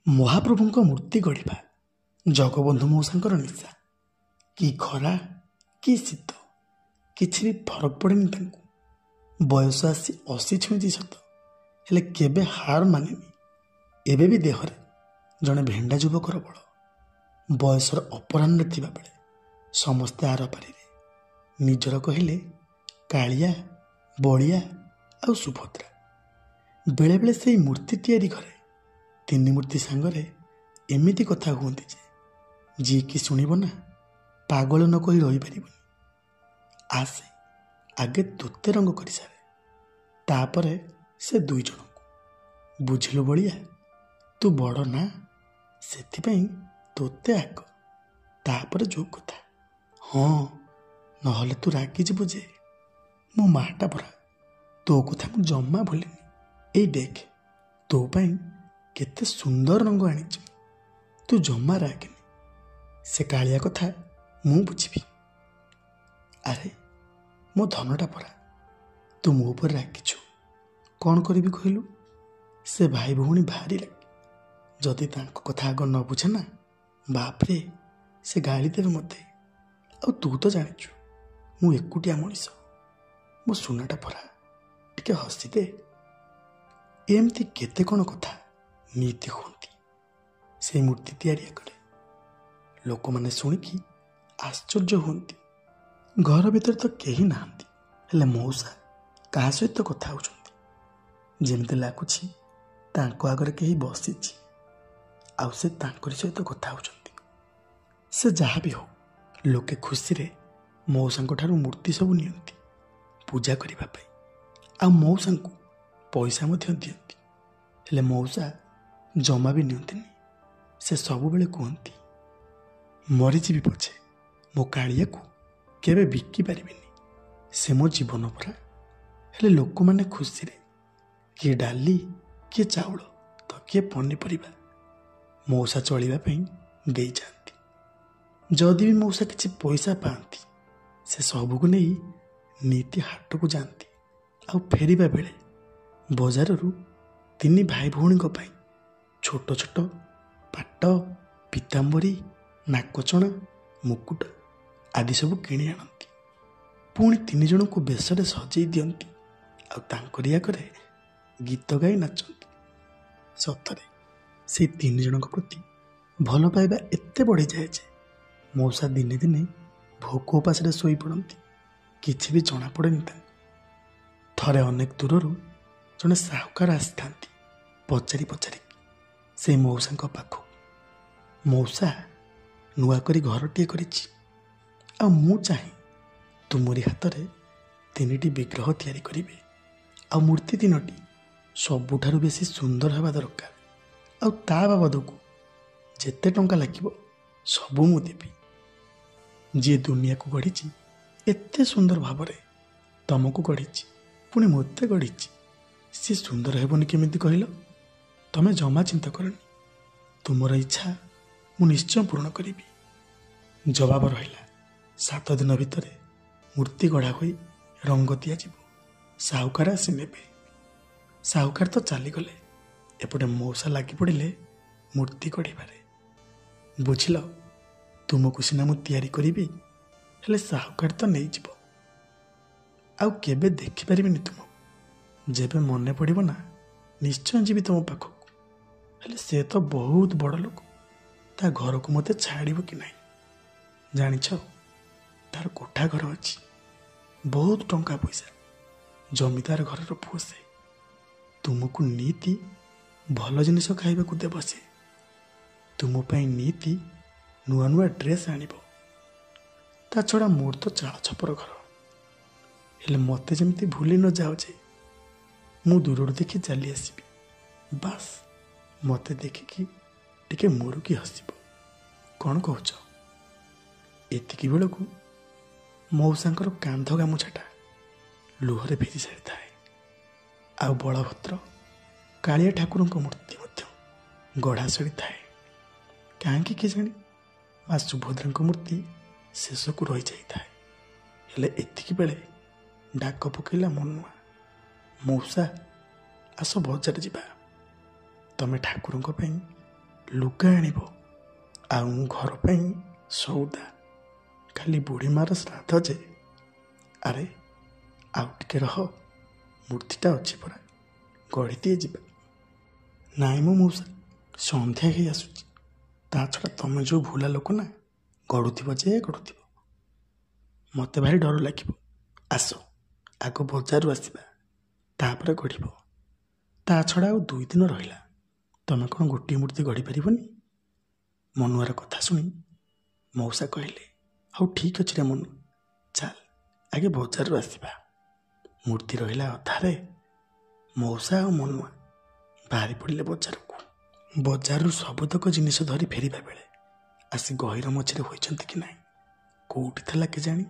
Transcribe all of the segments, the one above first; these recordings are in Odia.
ମହାପ୍ରଭୁଙ୍କ ମୂର୍ତ୍ତି ଗଢ଼ିବା ଜଗବନ୍ଧୁ ମଉସାଙ୍କର ନିଶା। କି ଖରା କି ଶୀତ କିଛି ବି ଫରକ ପଡ଼େନି ତାଙ୍କୁ। ବୟସ ଆସି 80 ଛୁଇଁଛି ସତ, ହେଲେ କେବେ ହାର ମାନେନି। ଏବେ ବି ଦେହରେ ଜଣେ ଭେଣ୍ଡା ଯୁବକର ବଳ। ବୟସର ଅପରାହ୍ନରେ ଥିବାବେଳେ ସମସ୍ତେ ଆରପାରିରେ। ନିଜର କହିଲେ କାଳିଆ, ବଳିଆ ଆଉ ସୁଭଦ୍ରା। ବେଳେବେଳେ ସେଇ ମୂର୍ତ୍ତି ତିଆରି ଘରେ ତିନି ମୂର୍ତ୍ତି ସାଙ୍ଗରେ ଏମିତି କଥା ହୁଅନ୍ତି ଯେ ଯିଏକି ଶୁଣିବ ନା ପାଗଳ ନ କହି ରହିପାରିବନି। ଆସେ ଆଗେ ତୋତେ ରଙ୍ଗ କରିସାରେ, ତାପରେ ସେ ଦୁଇ ଜଣଙ୍କୁ। ବୁଝିଲୁ ବଳିଆ, ତୁ ବଡ଼ ନା, ସେଥିପାଇଁ ତୋତେ ଆଗ, ତାପରେ ଯୋଉ କଥା। ହଁ, ନହେଲେ ତୁ ରାଗିଯିବୁ ଯେ। ମୋ ମାଟା ପରା, ତୋ କଥା ମୁଁ ଜମା ଭୁଲିନି। ଏଇ ଦେଖ, ତୋ ପାଇଁ କେତେ ସୁନ୍ଦର ରଙ୍ଗ ଆଣିଛି। ତୁ ଜମା ରାଗିନି। ସେ କାଳିଆ କଥା ମୁଁ ବୁଝିବି। ଆରେ ମୋ ଧନଟା ପରା, ତୁ ମୋ ଉପରେ ରାଗିଛୁ। କ'ଣ କରିବି କହିଲୁ? ସେ ଭାଇ ଭଉଣୀ ଭାରି ରାଗି। ଯଦି ତାଙ୍କ କଥା ଆଗ ନ ବୁଝେ ନା, ବାପରେ ସେ ଗାଳି ଦେବେ ମୋତେ। ଆଉ ତୁ ତ ଜାଣିଛୁ ମୁଁ ଏକୁଟିଆ ମଣିଷ। ମୋ ସୁନାଟା ପରା, ଟିକେ ହସିଦେ। ଏମିତି କେତେ କ'ଣ କଥା ନୀତି ହୁଅନ୍ତି ସେଇ ମୂର୍ତ୍ତି ତିଆରି କରେ। ଲୋକମାନେ ଶୁଣିକି ଆଶ୍ଚର୍ଯ୍ୟ ହୁଅନ୍ତି। ଘର ଭିତରେ ତ କେହି ନାହାନ୍ତି, ହେଲେ ମଉସା କାହା ସହିତ କଥା ହେଉଛନ୍ତି। ଯେମିତି ଲାଗୁଛି ତାଙ୍କ ଆଗରେ କେହି ବସିଛି ଆଉ ସେ ତାଙ୍କରି ସହିତ କଥା ହେଉଛନ୍ତି। ସେ ଯାହା ବି ହଉ, ଲୋକେ ଖୁସିରେ ମଉସାଙ୍କ ଠାରୁ ମୂର୍ତ୍ତି ସବୁ ନିଅନ୍ତି ପୂଜା କରିବା ପାଇଁ, ଆଉ ମଉସାଙ୍କୁ ପଇସା ମଧ୍ୟ ଦିଅନ୍ତି। ହେଲେ ମଉସା ଜମା ବି ନିଅନ୍ତିନି। ସେ ସବୁବେଳେ କୁହନ୍ତି, ମରିଯିବି ପଛେ ମୋ କାଳିଆକୁ କେବେ ବିକି ପାରିବିନି। ସେ ମୋ ଜୀବନ ପରା। ହେଲେ ଲୋକମାନେ ଖୁସିରେ କିଏ ଡାଲି, କିଏ ଚାଉଳ ତ କିଏ ପନିପରିବା ମଉସା ଚଳିବା ପାଇଁ ଦେଇଯାଆନ୍ତି। ଯଦି ବି ମଉସା କିଛି ପଇସା ପାଆନ୍ତି, ସେ ସବୁକୁ ନେଇ ନୀତି ହାଟକୁ ଯାଆନ୍ତି। ଆଉ ଫେରିବା ବେଳେ ବଜାରରୁ ତିନି ଭାଇ ଭଉଣୀଙ୍କ ପାଇଁ ଛୋଟ ଛୋଟ ପାଟ, ପିତାମ୍ବରୀ, ନାକଚଣା, ମୁକୁଟ ଆଦି ସବୁ କିଣି ଆଣନ୍ତି। ପୁଣି ତିନି ଜଣଙ୍କୁ ବେଶରେ ସଜେଇ ଦିଅନ୍ତି ଆଉ ତାଙ୍କରି ଆଗରେ ଗୀତ ଗାଇ ନାଚନ୍ତି। ସତରେ ସେଇ ତିନି ଜଣଙ୍କ ପ୍ରତି ଭଲ ପାଇବା ଏତେ ବଢ଼ିଯାଏ ଯେ ମଉସା ଦିନେ ଦିନେ ଭୋକ ଉପାସରେ ଶୋଇପଡ଼ନ୍ତି। କିଛି ବି ଜଣାପଡ଼େନି ତାଙ୍କୁ। ଥରେ ଅନେକ ଦୂରରୁ ଜଣେ ସାହୁକାର ଆସିଥାନ୍ତି ପଚାରି ସେଇ ମଉସାଙ୍କ ପାଖକୁ। ମଉସା, ନୂଆ କରି ଘରଟିଏ କରିଛି, ଆଉ ମୁଁ ଚାହେଁ ତୁମରି ହାତରେ 3ଟି ବିଗ୍ରହ ତିଆରି କରିବେ, ଆଉ ମୂର୍ତ୍ତି 3ଟି ସବୁଠାରୁ ବେଶୀ ସୁନ୍ଦର ହେବା ଦରକାର। ଆଉ ତା ବାବଦକୁ ଯେତେ ଟଙ୍କା ଲାଗିବ ସବୁ ମୁଁ ଦେବି। ଯିଏ ଦୁନିଆକୁ ଗଢ଼ିଛି ଏତେ ସୁନ୍ଦର ଭାବରେ, ତମକୁ ଗଢ଼ିଛି, ପୁଣି ମୋତେ ଗଢ଼ିଛି, ସିଏ ସୁନ୍ଦର ହେବନି କେମିତି କହିଲ? ତମେ ଜମା ଚିନ୍ତା କରନି, ତୁମର ଇଚ୍ଛା ମୁଁ ନିଶ୍ଚୟ ପୂରଣ କରିବି। ଜବାବ ରହିଲା, 7 ଦିନ ଭିତରେ ମୂର୍ତ୍ତି ଗଢ଼ା ହୋଇ ରଙ୍ଗ ଦିଆଯିବ। ସାହୁକାର ଆସି ନେବେ। ସାହୁକାର ତ ଚାଲିଗଲେ, ଏପଟେ ମଉସା ଲାଗି ପଡ଼ିଲେ ମୂର୍ତ୍ତି ଗଢ଼ିବାରେ। ବୁଝିଲ, ତୁମକୁ ସିନା ମୁଁ ତିଆରି କରିବି, ହେଲେ ସାହୁକାର ତ ନେଇଯିବ। ଆଉ କେବେ ଦେଖିପାରିବିନି ତୁମକୁ। ଯେବେ ମନେ ପଡ଼ିବ ନା, ନିଶ୍ଚୟ ଯିବି ତୁମ ପାଖକୁ। ହେଲେ ସେ ତ ବହୁତ ବଡ଼ ଲୋକ, ତା ଘରକୁ ମୋତେ ଛାଡ଼ିବ କି ନାହିଁ ଜାଣିଛ? ତାର କୋଠା ଘର ଅଛି, ବହୁତ ଟଙ୍କା ପଇସା, ଜମିଦାର ଘରର ପୁଅ ସେ। ତୁମକୁ ନୀତି ଭଲ ଜିନିଷ ଖାଇବାକୁ ଦେବ ସେ। ତୁମ ପାଇଁ ନୀତି ନୂଆ ନୂଆ ଡ୍ରେସ୍ ଆଣିବ। ତା ଛଡ଼ା ମୋର ତ ଚାଳ ଛପର ଘର। ହେଲେ ମୋତେ ଯେମିତି ଭୁଲି ନ ଯାଅ ଯେ ମୁଁ ଦୂରରୁ ଦେଖି ଚାଲି ଆସିବି। ବାସ୍ ମୋତେ ଦେଖିକି ଟିକେ ମୁରୁକି ହସିବ। କ'ଣ କହୁଛ? ଏତିକି ବେଳକୁ ମଉସାଙ୍କର କାନ୍ଧ ଗାମୁଛାଟା ଲୁହରେ ଭିଜି ସାରିଥାଏ। ଆଉ ବଳଭଦ୍ର, କାଳିଆ ଠାକୁରଙ୍କ ମୂର୍ତ୍ତି ମଧ୍ୟ ଗଢ଼ା ସରିଥାଏ। କାହିଁକି କେଜାଣି ମା ସୁଭଦ୍ରାଙ୍କ ମୂର୍ତ୍ତି ଶେଷକୁ ରହିଯାଇଥାଏ। ହେଲେ ଏତିକି ବେଳେ ଡାକ ପକେଇଲା ମନୁଆ, ମଉସା ଆସ ବଜାର ଯିବା। ତମେ ଠାକୁରଙ୍କ ପାଇଁ ଲୁଗା ଆଣିବ, ଆଉ ଘର ପାଇଁ ସଉଦା। ଖାଲି ବୁଢ଼ୀ ମାର ଶ୍ରାଦ୍ଧ ଯେ। ଆରେ ଆଉ ଟିକେ ରହ, ମୂର୍ତ୍ତିଟା ଅଛି ପରା, ଗଢ଼ିଦିଏ ଯିବା। ନାଇଁ ମୋ ମଉସା, ସନ୍ଧ୍ୟା ହେଇ ଆସୁଛି। ତା ଛଡ଼ା ତମେ ଯେଉଁ ଭୁଲା ଲୋକ ନା, ଗଢ଼ୁଥିବ ଯେ ଗଢ଼ୁଥିବ। ମୋତେ ଭାରି ଡର ଲାଗିବ। ଆସ ଆଗ ବଜାରରୁ ଆସିବା, ତାପରେ ଗଢ଼ିବ। ତା ଛଡ଼ା ଆଉ 2 ଦିନ ରହିଲା। ତମେ କ'ଣ ଗୋଟିଏ ମୂର୍ତ୍ତି ଗଢ଼ିପାରିବନି? ମନୁଆର କଥା ଶୁଣି ମଉସା କହିଲେ, ହଉ ଠିକ୍ ଅଛି ରେ ମନୁ, ଚାଲ ଆଗେ ବଜାରରୁ ଆସିବା। ମୂର୍ତ୍ତି ରହିଲା ଅଧାରେ। ମଉସା ଆଉ ମନୁଆ ବାହାରି ପଡ଼ିଲେ ବଜାରକୁ। ବଜାରରୁ ସବୁତକ ଜିନିଷ ଧରି ଫେରିବା ବେଳେ ଆସି ଗହୀର ମଝିରେ ହୋଇଛନ୍ତି କି ନାହିଁ, କେଉଁଠି ଥିଲା କେଜାଣି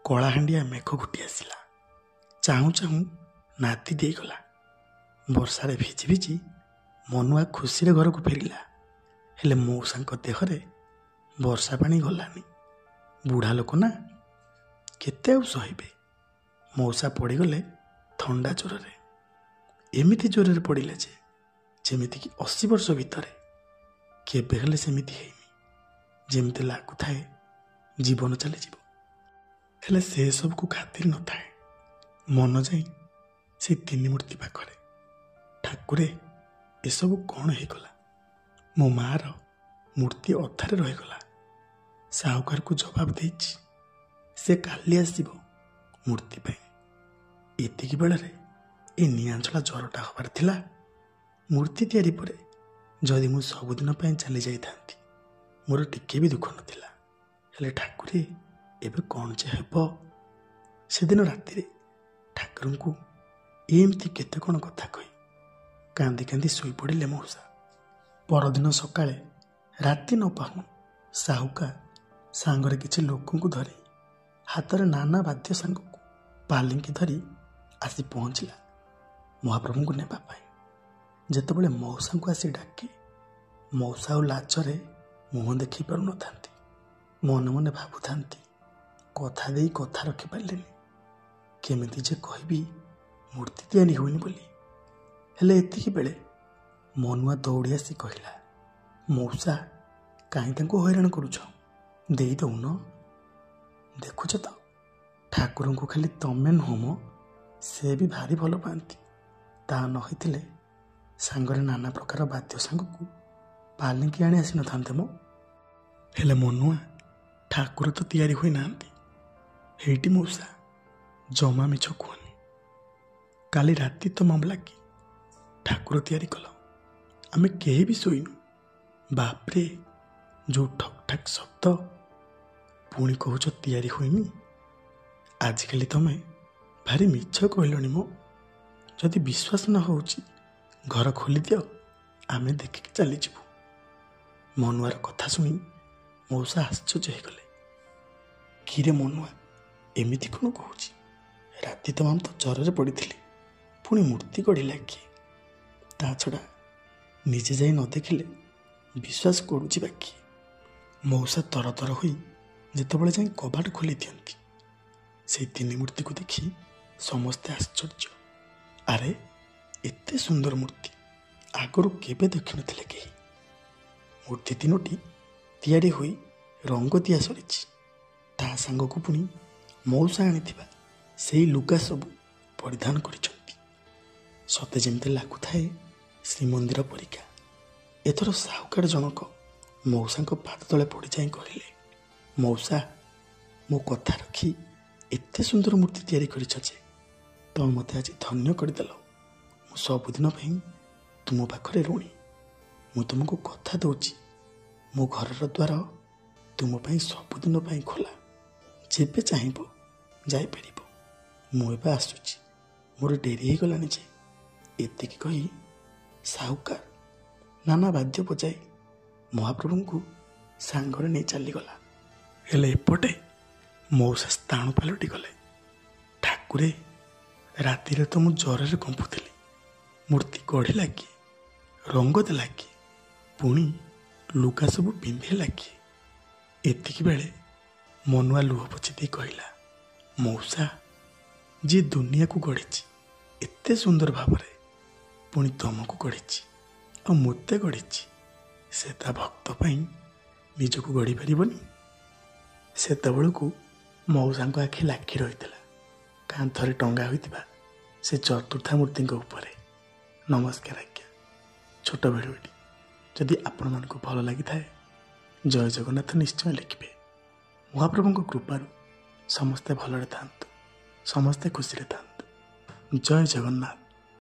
କଳାହାଣ୍ଡିଆ ମେଘ ଘୁଟି ଆସିଲା। ଚାହୁଁ ଚାହୁଁ ନାଦି ଦେଇଗଲା। ବର୍ଷାରେ ଭିଜି ଭିଜି ମନୁଆ ଖୁସିରେ ଘରକୁ ଫେରିଲା। ହେଲେ ମଉସାଙ୍କ ଦେହରେ ବର୍ଷା ପାଣି ଗଲାନି। ବୁଢ଼ା ଲୋକ ନା, କେତେ ଆଉ ସହିବେ। ମଉସା ପଡ଼ିଗଲେ ଥଣ୍ଡା ଜ୍ୱରରେ। ଏମିତି ଜ୍ୱରରେ ପଡ଼ିଲେ ଯେ ଯେମିତିକି 80 ବର୍ଷ ଭିତରେ କେବେ ହେଲେ ସେମିତି ହେଇନି। ଯେମିତି ଲାଗୁଥାଏ ଜୀବନ ଚାଲିଯିବ। ହେଲେ ସେ ସବୁକୁ ଖାତିର ନଥାଏ। ମନ ଯାଇ ସେ 3 ମୂର୍ତ୍ତି ପାଖରେ, ଠାକୁରେ ଏସବୁ କ'ଣ ହେଇଗଲା? ମୋ ମାଆର ମୂର୍ତ୍ତି ଅଧାରେ ରହିଗଲା। ସାହୁକାରକୁ ଜବାବ ଦେଇଛି, ସେ କାଲି ଆସିବ ମୂର୍ତ୍ତି ପାଇଁ। ଏତିକି ବେଳରେ ଏ ନିଆଁଜଳା ଜ୍ୱରଟା ହେବାର ଥିଲା। ମୂର୍ତ୍ତି ତିଆରି ପରେ ଯଦି ମୁଁ ସବୁଦିନ ପାଇଁ ଚାଲି ଯାଇଥାନ୍ତି, ମୋର ଟିକେ ବି ଦୁଃଖ ନଥିଲା। ହେଲେ ଠାକୁରେ ଏବେ କ'ଣ ଯେ ହେବ? ସେଦିନ ରାତିରେ ଠାକୁରଙ୍କୁ ଏମିତି କେତେ କ'ଣ କଥା କହି କାନ୍ଦି କାନ୍ଦି ଶୋଇପଡ଼ିଲେ ମଉସା। ପରଦିନ ସକାଳେ ରାତି ନ ପାହୁଣୁ ସାହୁକା ସାଙ୍ଗରେ କିଛି ଲୋକଙ୍କୁ ଧରି ହାତରେ ନାନା ବାଦ୍ୟ ସାଙ୍ଗକୁ ପାଲିଙ୍କି ଧରି ଆସି ପହଞ୍ଚିଲା ମହାପ୍ରଭୁଙ୍କୁ ନେବା ପାଇଁ। ଯେତେବେଳେ ମଉସାଙ୍କୁ ଆସି ଡାକେ, ମଉସା ଆଉ ଲାଜରେ ମୁହଁ ଦେଖାଇ ପାରୁନଥାନ୍ତି। ମନେ ମନେ ଭାବୁଥାନ୍ତି, କଥା ଦେଇ କଥା ରଖିପାରିଲେନି। କେମିତି ଯେ କହିବି ମୂର୍ତ୍ତି ତିଆରି ହୁଏନି ବୋଲି। ହେଲେ ଏତିକି ବେଳେ ମନୁଆ ଦୌଡ଼ି ଆସି କହିଲା, ମଉସା କାହିଁ ତାଙ୍କୁ ହଇରାଣ କରୁଛ? ଦେଇଦଉନ। ଦେଖୁଛ ତ, ଠାକୁରଙ୍କୁ ଖାଲି ତମେ ନୁହଁ ମ, ସେ ବି ଭାରି ଭଲ ପାଆନ୍ତି। ତା ନ ହେଇଥିଲେ ସାଙ୍ଗରେ ନାନା ପ୍ରକାର ବାଦ୍ୟ ସାଙ୍ଗକୁ ପାଲିଙ୍କି ଆଣି ଆସିନଥାନ୍ତେ ମ। ହେଲେ ମନୁଆ, ଠାକୁର ତ ତିଆରି ହୋଇନାହାନ୍ତି। ହେଇଟି ମଉସା, ଜମା ମିଛ କୁହନି। କାଲି ରାତି ତ ମାମଲା କି ଠାକୁର ତିଆରି କଲ, ଆମେ କେହି ବି ଶୋଇନୁ। ବାପରେ, ଯେଉଁ ଠକ୍ ଠାକ୍ ଶବ୍ଦ। ପୁଣି କହୁଛ ତିଆରି ହୋଇନି। ଆଜିକାଲି ତମେ ଭାରି ମିଛ କହିଲଣି ମ। ଯଦି ବିଶ୍ୱାସ ନ ହେଉଛି ଘର ଖୋଲିଦିଅ, ଆମେ ଦେଖିକି ଚାଲିଯିବୁ। ମନୁଆର କଥା ଶୁଣି ମଉସା ଆଶ୍ଚର୍ଯ୍ୟ ହେଇଗଲେ। କିରେ ମନୁଆ, ଏମିତି କ'ଣ କହୁଛି? ରାତି ତମାମ ତ ଜ୍ୱରରେ ପଡ଼ିଥିଲି, ପୁଣି ମୂର୍ତ୍ତି ଗଢ଼ିଲା କିଏ? ତା ଛଡ଼ା ନିଜେ ଯାଇ ନ ଦେଖିଲେ ବିଶ୍ୱାସ କରୁଛି ବାକି। ମଉସା ତରତର ହୋଇ ଯେତେବେଳେ ଯାଇ କବାଟ ଖୋଲି ଦିଅନ୍ତି, ସେଇ 3 ମୂର୍ତ୍ତିକୁ ଦେଖି ସମସ୍ତେ ଆଶ୍ଚର୍ଯ୍ୟ। ଆରେ ଏତେ ସୁନ୍ଦର ମୂର୍ତ୍ତି ଆଗରୁ କେବେ ଦେଖିନଥିଲେ କେହି। ମୂର୍ତ୍ତି 3ଟି ତିଆରି ହୋଇ ରଙ୍ଗ ଦିଆ ସରିଛି। ତା ସାଙ୍ଗକୁ ପୁଣି ମଉସା ଆଣିଥିବା ସେଇ ଲୁଗା ସବୁ ପରିଧାନ କରିଛନ୍ତି। ସତେ ଯେମିତି ଲାଗୁଥାଏ ଶ୍ରୀମନ୍ଦିର ପରିକା। ଏଥର ସାହୁକାର ଜଣକ ମଉସାଙ୍କ ପାଦ ତଳେ ପଡ଼ିଯାଇ କହିଲେ, ମଉସା, ମୋ କଥା ରଖି ଏତେ ସୁନ୍ଦର ମୂର୍ତ୍ତି ତିଆରି କରିଛ ଯେ ତମେ ମୋତେ ଆଜି ଧନ୍ୟ କରିଦେଲ। ମୁଁ ସବୁଦିନ ପାଇଁ ତୁମ ପାଖରେ ଋଣୀ। ମୁଁ ତୁମକୁ କଥା ଦେଉଛି, ମୋ ଘରର ଦ୍ୱାର ତୁମ ପାଇଁ ସବୁଦିନ ପାଇଁ ଖୋଲା। ଯେବେ ଚାହିଁବ ଯାଇପାରିବ। ମୁଁ ଏବେ ଆସୁଛି, ମୋର ଡେରି ହେଇଗଲାଣି ଯେ। ଏତିକି କହି ସାହୁକାର ନାନା ବାଦ୍ୟ ବଜାଇ ମହାପ୍ରଭୁଙ୍କୁ ସାଙ୍ଗରେ ନେଇ ଚାଲିଗଲା। ହେଲେ ଏପଟେ ମଉସା ସ୍ଥାଣ ପାଲଟି ଗଲେ। ଠାକୁରେ, ରାତିରେ ତ ମୁଁ ଜ୍ୱରରେ କମ୍ପୁଥିଲି। ମୂର୍ତ୍ତି ଗଢ଼ିଲା କିଏ? ରଙ୍ଗ ଦେଲା କିଏ? ପୁଣି ଲୁଗା ସବୁ ପିନ୍ଧେଇଲା କିଏ? ଏତିକି ବେଳେ ମନୁଆ ଲୁହ ପୋଛି ଦେଇ କହିଲା, ମଉସା, ଯିଏ ଦୁନିଆକୁ ଗଢ଼ିଛି ଏତେ ସୁନ୍ଦର ଭାବରେ, ପୁଣି ତମକୁ ଗଢ଼ିଛି ଆଉ ମୋତେ ଗଢ଼ିଛି, ସେ ତା ଭକ୍ତ ପାଇଁ ନିଜକୁ ଗଢ଼ି ପାରିବନି? ସେତେବେଳକୁ ମଉସାଙ୍କ ଆଖି ଲାଖି ରହିଥିଲା କାନ୍ଥରେ ଟଙ୍ଗା ହୋଇଥିବା ସେ ଚତୁର୍ଥାମୂର୍ତ୍ତିଙ୍କ ଉପରେ। ନମସ୍କାର ଆଜ୍ଞା। ଛୋଟ ଭିଡ଼ିଓଟି ଯଦି ଆପଣମାନଙ୍କୁ ଭଲ ଲାଗିଥାଏ ଜୟ ଜଗନ୍ନାଥ ନିଶ୍ଚୟ ଲେଖିବେ। ମହାପ୍ରଭୁଙ୍କ କୃପାରୁ ସମସ୍ତେ ଭଲରେ ଥାଆନ୍ତୁ, ସମସ୍ତେ ଖୁସିରେ ଥାଆନ୍ତୁ। ଜୟ ଜଗନ୍ନାଥ।